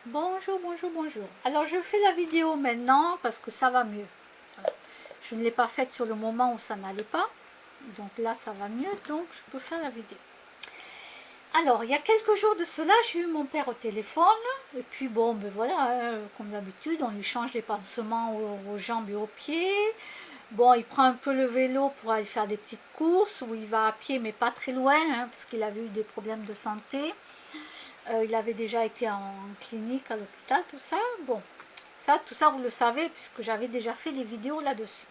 Bonjour, bonjour, bonjour. Alors je fais la vidéo maintenant parce que ça va mieux. Voilà. Je ne l'ai pas faite sur le moment où ça n'allait pas. Donc là ça va mieux, donc je peux faire la vidéo. Alors il y a quelques jours de cela, j'ai eu mon père au téléphone. Et puis bon, ben voilà, hein, comme d'habitude, on lui change les pansements aux jambes et aux pieds. Bon, il prend un peu le vélo pour aller faire des petites courses, où il va à pied mais pas très loin, hein, parce qu'il avait eu des problèmes de santé. Il avait déjà été en clinique, à l'hôpital, tout ça. Bon, ça, tout ça, vous le savez, puisque j'avais déjà fait des vidéos là-dessus.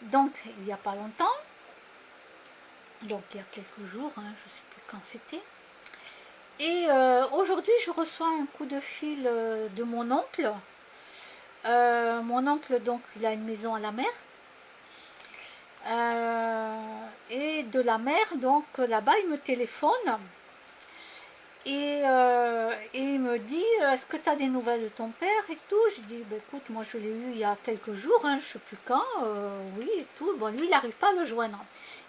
Donc, il n'y a pas longtemps, donc il y a quelques jours, hein, je ne sais plus quand c'était. Et aujourd'hui, je reçois un coup de fil de mon oncle. Mon oncle, donc, il a une maison à la mer. Et de la mer, donc, là-bas, il me téléphone. Et il me dit, est-ce que tu as des nouvelles de ton père et tout. J'ai dit, bah, écoute, moi je l'ai eu il y a quelques jours, hein, je ne sais plus quand, oui et tout. Bon, lui, il n'arrive pas à le joindre.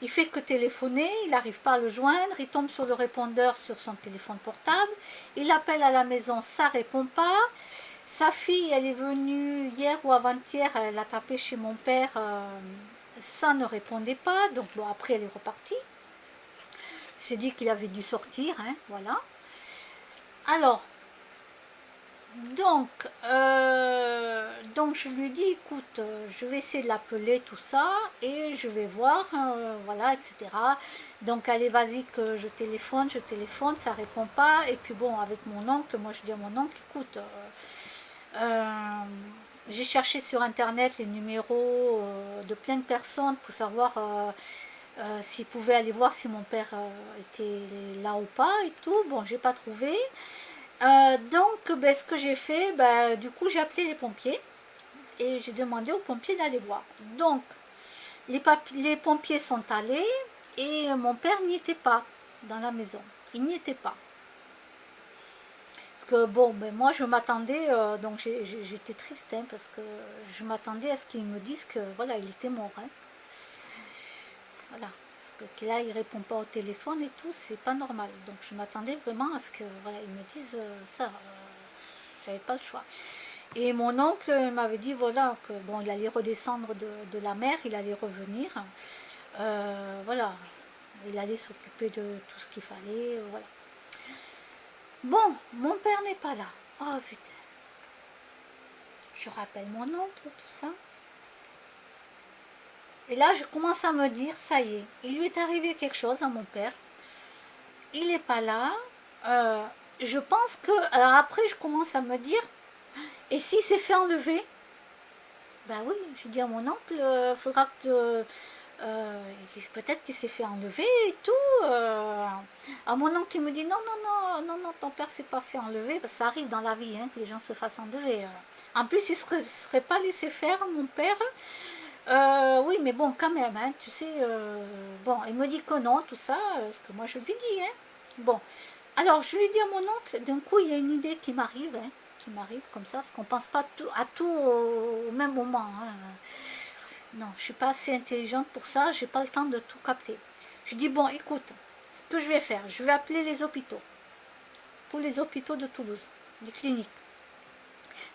Il fait que téléphoner, il n'arrive pas à le joindre, il tombe sur le répondeur sur son téléphone portable, il appelle à la maison, ça répond pas. Sa fille, elle est venue hier ou avant-hier, elle a tapé chez mon père, ça ne répondait pas, donc bon, après elle est repartie. Il s'est dit qu'il avait dû sortir, hein, voilà. Alors, Donc, donc je lui dis, écoute, je vais essayer de l'appeler, tout ça, et je vais voir, voilà, etc. Donc, allez, vas-y, que je téléphone, ça répond pas. Et puis bon, avec mon oncle, moi je dis à mon oncle, écoute, j'ai cherché sur Internet les numéros de plein de personnes pour savoir s'ils pouvaient aller voir si mon père était là ou pas et tout. Bon, j'ai pas trouvé. Donc, ben, ce que j'ai fait, ben, du coup, j'ai appelé les pompiers et j'ai demandé aux pompiers d'aller voir. Donc, les pompiers sont allés et mon père n'y était pas dans la maison. Il n'y était pas. Parce que, bon, ben, moi, je m'attendais, donc j'étais triste, hein, parce que je m'attendais à ce qu'ils me disent que, voilà, il était mort. Hein. Voilà. Parce que là, il répond pas au téléphone et tout, c'est pas normal. Donc, je m'attendais vraiment à ce que, voilà, ils me disent ça. J'avais pas le choix. Et mon oncle m'avait dit voilà que bon, il allait redescendre de la mer, il allait revenir, voilà, il allait s'occuper de tout ce qu'il fallait, voilà. Bon, mon père n'est pas là. Oh putain. Je rappelle mon oncle, tout ça. Et là, je commence à me dire, ça y est, il lui est arrivé quelque chose à mon père. Il n'est pas là. Je pense que... Alors après, je commence à me dire, et s'il s'est fait enlever? Ben oui, je dis à mon oncle, faudra que peut-être qu'il s'est fait enlever et tout. À mon oncle qui me dit non, non, non, non, non, ton père s'est pas fait enlever, parce que ça arrive dans la vie hein, que les gens se fassent enlever. En plus, il ne serait pas laissé faire, mon père. Oui, mais bon, quand même, hein, tu sais, bon, il me dit que non, tout ça, ce que moi je lui dis. Hein. Bon, alors je lui dis à mon oncle, d'un coup, il y a une idée qui m'arrive comme ça, parce qu'on pense pas à tout au même moment. Hein. Non, je suis pas assez intelligente pour ça, j'ai pas le temps de tout capter. Je dis bon, écoute, ce que je vais faire, je vais appeler les hôpitaux, tous les hôpitaux de Toulouse, les cliniques.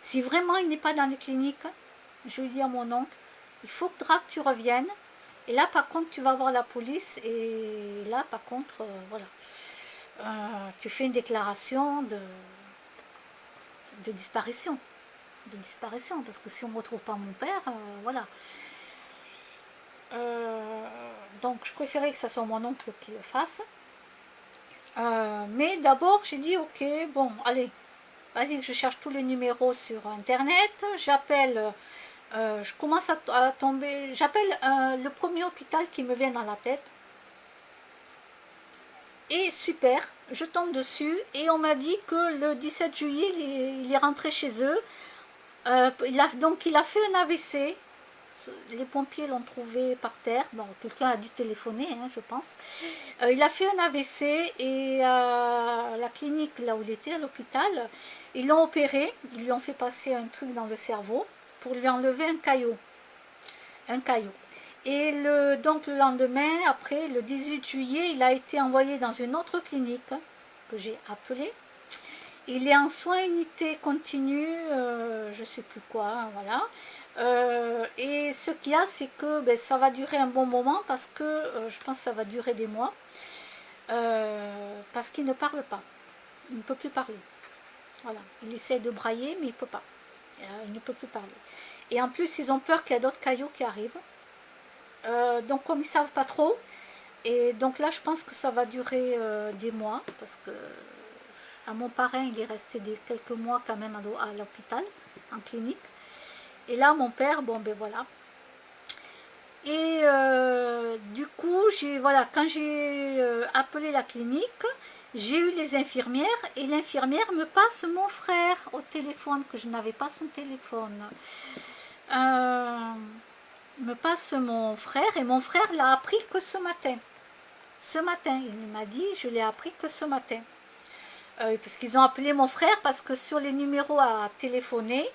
Si vraiment il n'est pas dans les cliniques, je lui dis à mon oncle, il faudra que tu reviennes. Et là, par contre, tu vas voir la police. Et là, par contre, voilà, tu fais une déclaration de disparition, parce que si on ne retrouve pas mon père, voilà. Donc je préférais que ce soit mon oncle qui le fasse. Mais d'abord j'ai dit ok, bon allez, vas-y que je cherche tous les numéros sur internet, j'appelle, je commence à tomber, j'appelle le premier hôpital qui me vient dans la tête. Et super, je tombe dessus et on m'a dit que le 17 juillet il est rentré chez eux. Donc il a fait un AVC. Les pompiers l'ont trouvé par terre. Bon, quelqu'un a dû téléphoner, hein, je pense. Il a fait un AVC et à la clinique, là où il était, à l'hôpital, ils l'ont opéré. Ils lui ont fait passer un truc dans le cerveau pour lui enlever un caillot. Un caillot. Et donc le lendemain, après, le 18 juillet, il a été envoyé dans une autre clinique que j'ai appelée. il est en soins unité continu, je sais plus quoi, hein, voilà. Et ce qu'il y a, c'est que ben, ça va durer un bon moment parce que je pense que ça va durer des mois. Parce qu'il ne parle pas, il ne peut plus parler. Voilà, il essaie de brailler, mais il ne peut pas. Il ne peut plus parler. Et en plus, ils ont peur qu'il y a d'autres cailloux qui arrivent. Donc, comme ils ne savent pas trop, et donc là, je pense que ça va durer des mois, parce que à mon parrain, il est resté quelques mois quand même à l'hôpital, en clinique. Et là, mon père, bon, ben voilà. Et du coup, voilà, quand j'ai appelé la clinique, j'ai eu les infirmières et l'infirmière me passe mon frère au téléphone, que je n'avais pas son téléphone. Me passe mon frère et mon frère l'a appris que ce matin. Ce matin, il m'a dit, je l'ai appris que ce matin. Parce qu'ils ont appelé mon frère parce que sur les numéros à téléphoner,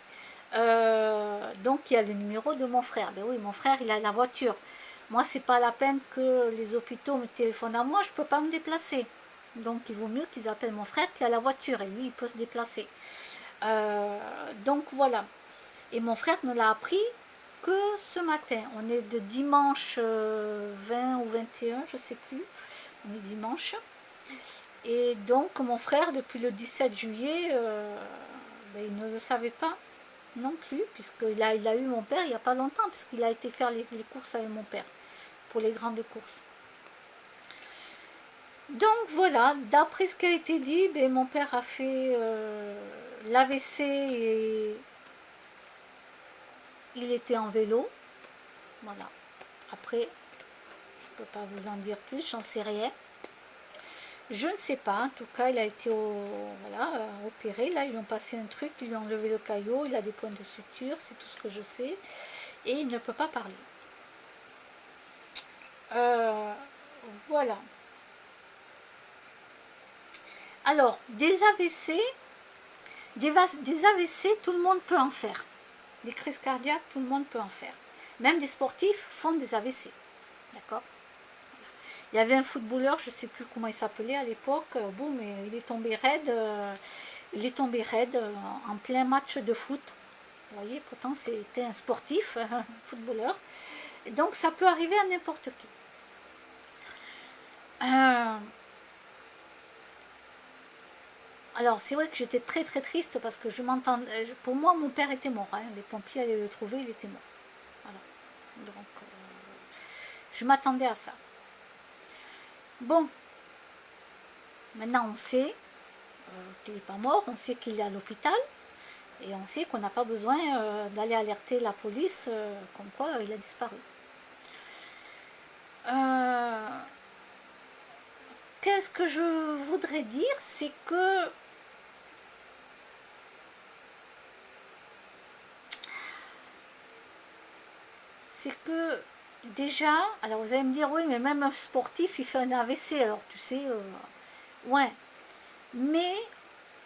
donc il y a le numéro de mon frère. Ben oui, mon frère, il a la voiture. Moi, c'est pas la peine que les hôpitaux me téléphonent à moi, je peux pas me déplacer. Donc il vaut mieux qu'ils appellent mon frère qui a la voiture et lui, il peut se déplacer. Donc voilà. Et mon frère ne l'a appris que ce matin. On est de dimanche 20 ou 21, je sais plus. On est dimanche. Et donc mon frère, depuis le 17 juillet, ben, il ne le savait pas non plus, puisqu'il a eu mon père il n'y a pas longtemps, puisqu'il a été faire les courses avec mon père, pour les grandes courses. Donc voilà, d'après ce qui a été dit, ben, mon père a fait l'AVC et il était en vélo. Voilà. Après, je ne peux pas vous en dire plus, j'en sais rien. Je ne sais pas, en tout cas, il a été voilà, opéré. Là, ils lui ont passé un truc, ils lui ont enlevé le caillot, il a des points de suture, c'est tout ce que je sais. Et il ne peut pas parler. Voilà. Alors, des AVC, des AVC, tout le monde peut en faire. Des crises cardiaques, tout le monde peut en faire. Même des sportifs font des AVC. D'accord? Il y avait un footballeur, je ne sais plus comment il s'appelait à l'époque, boum, il est tombé raide, en plein match de foot. Vous voyez, pourtant c'était un sportif, un footballeur. Et donc ça peut arriver à n'importe qui. Alors c'est vrai que j'étais très très triste parce que je m'entendais. Pour moi, mon père était mort. Hein. Les pompiers allaient le trouver, il était mort. Voilà. Donc je m'attendais à ça. Bon, maintenant on sait qu'il n'est pas mort, on sait qu'il est à l'hôpital et on sait qu'on n'a pas besoin d'aller alerter la police comme quoi il a disparu. Qu'est-ce que je voudrais dire, c'est que déjà, alors vous allez me dire, oui, mais même un sportif, il fait un AVC, alors tu sais, ouais, mais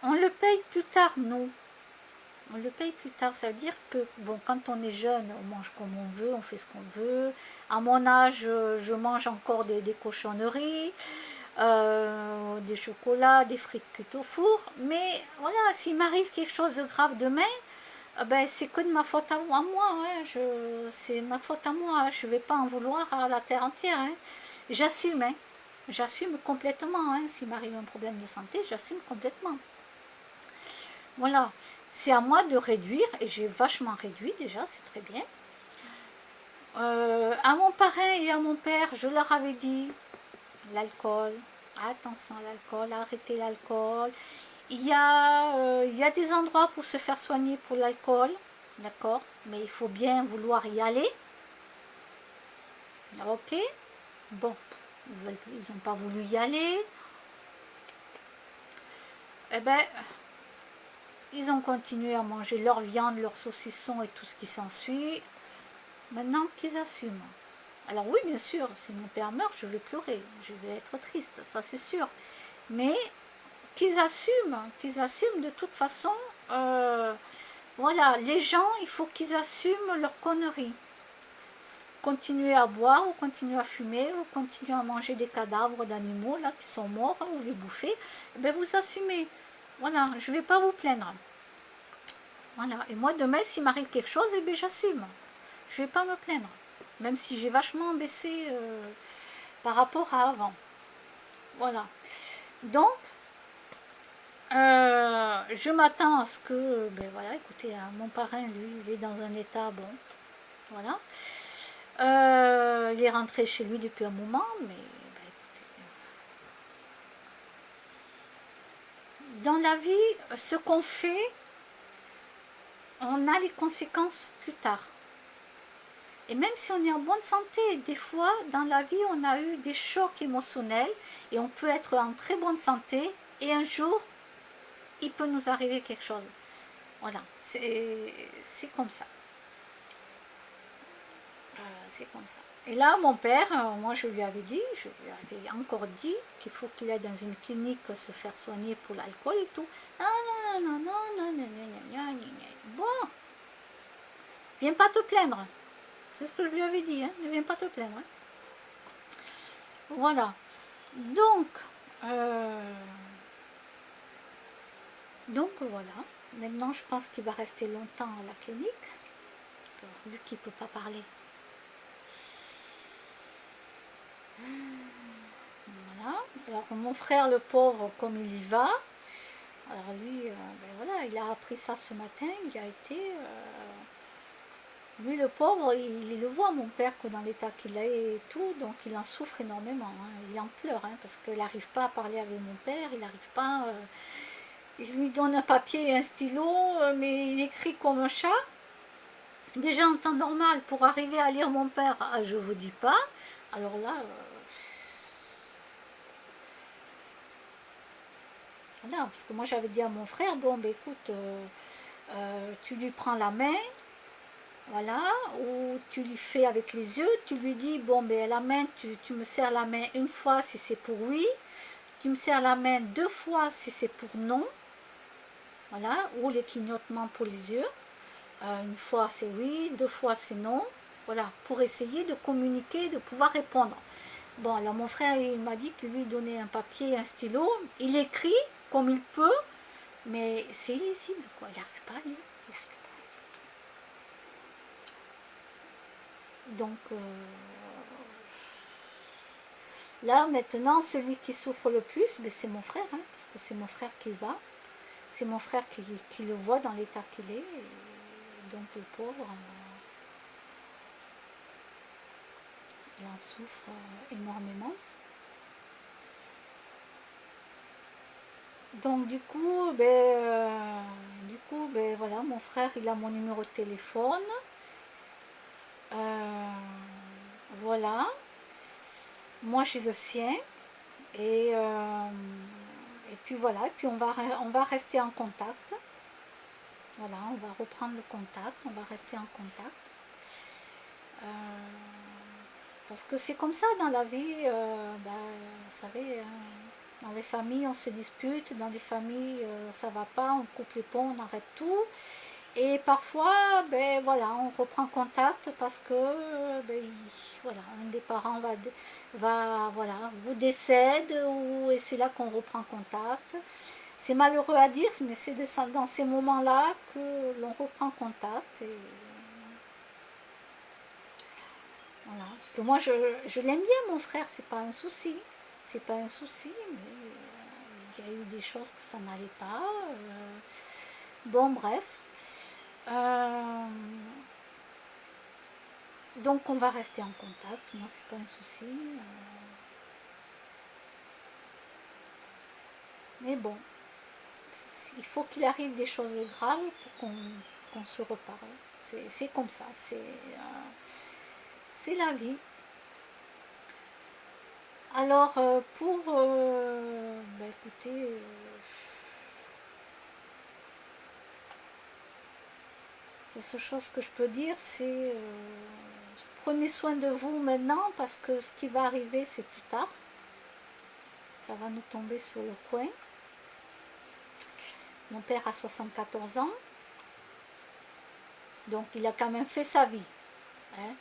on le paye plus tard, nous. On le paye plus tard, ça veut dire que, bon, quand on est jeune, on mange comme on veut, on fait ce qu'on veut. À mon âge, je mange encore des cochonneries, des chocolats, des frites cuites au four, mais voilà, s'il m'arrive quelque chose de grave demain, ben, c'est que de ma faute à moi, hein. C'est ma faute à moi, hein. Je ne vais pas en vouloir à la terre entière. Hein. J'assume, hein. J'assume complètement. Hein. S'il m'arrive un problème de santé, j'assume complètement. Voilà, c'est à moi de réduire, et j'ai vachement réduit déjà, c'est très bien. À mon parrain et à mon père, je leur avais dit, l'alcool, attention à l'alcool, arrêtez l'alcool. Il y a des endroits pour se faire soigner pour l'alcool, d'accord, mais il faut bien vouloir y aller. Ok, bon, ils n'ont pas voulu y aller. Eh ben, ils ont continué à manger leur viande, leur saucisson et tout ce qui s'ensuit. Maintenant qu'ils assument. Alors oui, bien sûr, si mon père meurt, je vais pleurer, je vais être triste, ça c'est sûr. Mais qu'ils assument de toute façon. Voilà, les gens, il faut qu'ils assument leurs conneries. Continuer à boire, ou continuer à fumer, ou continuer à manger des cadavres d'animaux là qui sont morts, ou les bouffer, ben vous assumez. Voilà, je ne vais pas vous plaindre. Voilà, et moi demain s'il m'arrive quelque chose, eh bien j'assume. Je ne vais pas me plaindre. Même si j'ai vachement baissé par rapport à avant. Voilà. Donc, je m'attends à ce que, ben voilà, écoutez, mon parrain, lui, il est dans un état, bon, voilà. Il est rentré chez lui depuis un moment, mais ben, écoutez, dans la vie, ce qu'on fait, on a les conséquences plus tard. Et même si on est en bonne santé, des fois, dans la vie, on a eu des chocs émotionnels et on peut être en très bonne santé et un jour, il peut nous arriver quelque chose. Voilà, c'est comme ça. C'est comme ça. Et là, mon père, moi je lui avais dit, je lui avais encore dit qu'il faut qu'il aille dans une clinique se faire soigner pour l'alcool et tout. Non, non, non, non, non, non, non, non, non. Bon, viens pas te plaindre. C'est ce que je lui avais dit, hein. Ne viens pas te plaindre. Hein. Voilà. Donc, euh, donc voilà. Maintenant, je pense qu'il va rester longtemps à la clinique, parce que, vu qu'il ne peut pas parler. Voilà. Alors mon frère, le pauvre, comme il y va, alors lui, ben voilà, il a appris ça ce matin, il a été... lui, le pauvre, il le voit, mon père, que dans l'état qu'il est et tout, donc il en souffre énormément. Hein. Il en pleure, hein, parce qu'il n'arrive pas à parler avec mon père, il n'arrive pas... il lui donne un papier et un stylo, mais il écrit comme un chat. Déjà en temps normal, pour arriver à lire mon père, je vous dis pas. Alors là... non, parce que moi j'avais dit à mon frère, bon ben écoute, tu lui prends la main, voilà, ou tu lui fais avec les yeux, tu lui dis, bon ben la main, tu me serres la main une fois si c'est pour oui, tu me serres la main deux fois si c'est pour non, voilà, ou les clignotements pour les yeux, une fois c'est oui, deux fois c'est non, voilà, pour essayer de communiquer, de pouvoir répondre. Bon, alors mon frère, il m'a dit que lui donnait un papier, un stylo, il écrit comme il peut, mais c'est illisible, quoi. Il n'arrive pas à lire. Il n'arrive pas à lire. Donc, là, maintenant, celui qui souffre le plus, ben, c'est mon frère, hein, parce que c'est mon frère qui va. C'est mon frère qui le voit dans l'état qu'il est. Et donc, le pauvre, il en souffre énormément. Donc, ben, voilà, mon frère, il a mon numéro de téléphone. Euh, voilà. Moi, j'ai le sien. Et puis voilà, et puis on va rester en contact. Voilà, on va reprendre le contact, on va rester en contact. Euh, parce que c'est comme ça dans la vie, ben, vous savez, hein, dans les familles on se dispute, dans les familles ça va pas, on coupe les ponts, on arrête tout. Et parfois, ben voilà, on reprend contact parce que ben, voilà, un des parents voilà, vous décède et c'est là qu'on reprend contact. C'est malheureux à dire, mais c'est dans ces moments-là que l'on reprend contact. Et voilà. Parce que moi, je l'aime bien, mon frère, c'est pas un souci. C'est pas un souci, mais il y a eu des choses que ça n'allait pas. Bon, bref. Euh, donc on va rester en contact, moi c'est pas un souci. Mais bon, il faut qu'il arrive des choses graves pour qu'on se reparle. C'est comme ça, c'est la vie. Alors bah, écoutez, la seule chose que je peux dire, c'est prenez soin de vous maintenant parce que ce qui va arriver c'est plus tard. Ça va nous tomber sur le coin. Mon père a 74 ans, donc il a quand même fait sa vie. Hein.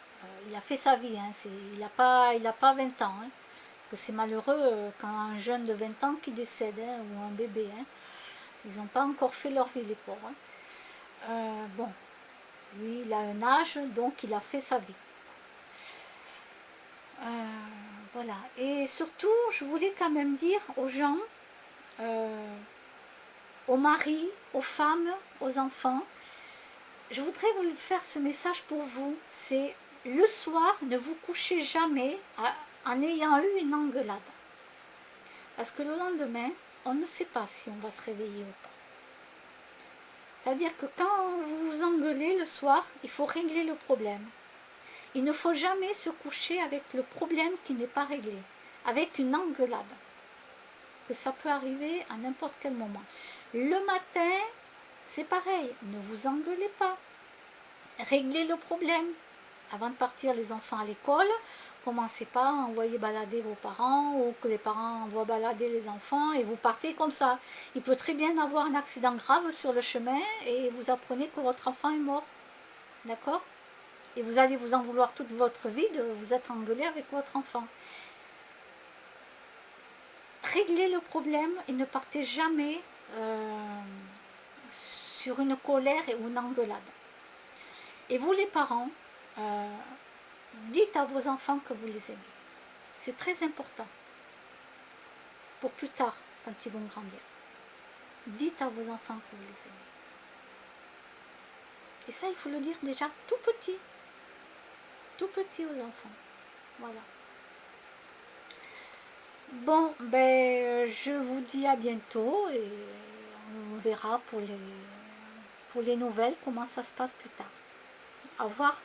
Il a fait sa vie, hein. Il n'a pas 20 ans. Hein. Parce que c'est malheureux quand un jeune de 20 ans qui décède, hein, ou un bébé. Hein. Ils n'ont pas encore fait leur vie, les pauvres. Hein. Bon, lui, il a un âge, donc il a fait sa vie. Voilà. Et surtout, je voulais quand même dire aux gens, aux maris, aux femmes, aux enfants, je voudrais vous faire ce message pour vous. C'est le soir, ne vous couchez jamais en ayant eu une engueulade. Parce que le lendemain, on ne sait pas si on va se réveiller ou pas. C'est-à-dire que quand vous vous engueulez le soir, il faut régler le problème. Il ne faut jamais se coucher avec le problème qui n'est pas réglé, avec une engueulade. Parce que ça peut arriver à n'importe quel moment. Le matin, c'est pareil, ne vous engueulez pas. Réglez le problème. Avant de partir les enfants à l'école, commencez pas à envoyer balader vos parents ou que les parents envoient balader les enfants et vous partez comme ça. Il peut très bien avoir un accident grave sur le chemin et vous apprenez que votre enfant est mort. D'accord? Et vous allez vous en vouloir toute votre vie de vous être engueulé avec votre enfant. Réglez le problème et ne partez jamais sur une colère ou une engueulade. Et vous les parents, dites à vos enfants que vous les aimez. C'est très important. Pour plus tard, quand ils vont grandir. Dites à vos enfants que vous les aimez. Et ça, il faut le dire déjà tout petit. Tout petit aux enfants. Voilà. Bon, ben, je vous dis à bientôt et on verra pour les nouvelles comment ça se passe plus tard. Au revoir.